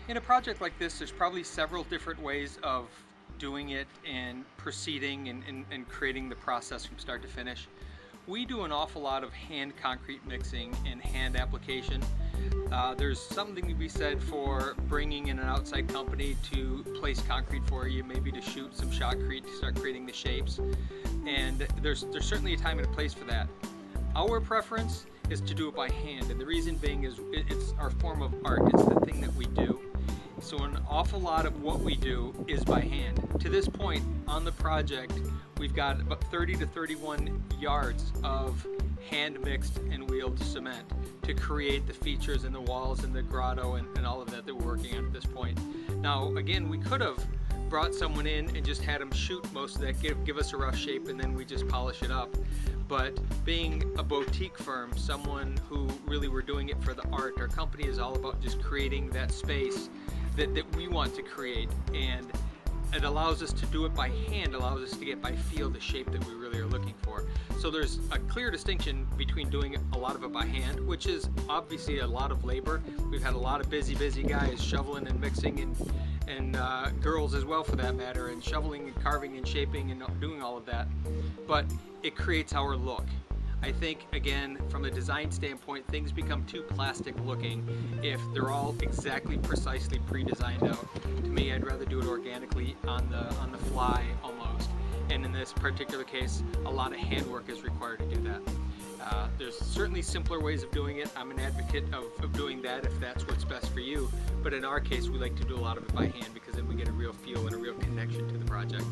In a project like this, there's probably several different ways of doing it and proceeding and creating the process from start to finish. We do an awful lot of hand concrete mixing and hand application. There's something to be said for bringing in an outside company to place concrete for you, maybe to shoot some shotcrete to start creating the shapes. And there's certainly a time and a place for that. Our preference is to do it by hand, and the reason being is it's our form of art. It's the thing that we do. So an awful lot of what we do is by hand. To this point on the project, we've got about 30 to 31 yards of hand mixed and wheeled cement to create the features in the walls and the grotto and all of that we're working on at this point. Now again, we could have brought someone in and just had them shoot most of that, give us a rough shape, and then we just polish it up. But being a boutique firm, someone who really we're doing it for the art, our company is all about just creating that space that we want to create, and it allows us to do it by hand, allows us to get by feel the shape that we really are looking for. So there's a clear distinction between doing a lot of it by hand, which is obviously a lot of labor. We've had a lot of busy guys shoveling and mixing, and girls as well for that matter, and shoveling and carving and shaping and doing all of that. But it creates our look. I think, again, from a design standpoint, things become too plastic looking if they're all exactly precisely pre-designed out. To me, I'd rather do it organically on the fly almost. And in this particular case, a lot of handwork is required to do that. There's certainly simpler ways of doing it. I'm an advocate of doing that if that's what's best for you. But in our case, we like to do a lot of it by hand because then we get a real feel and a real connection to the project.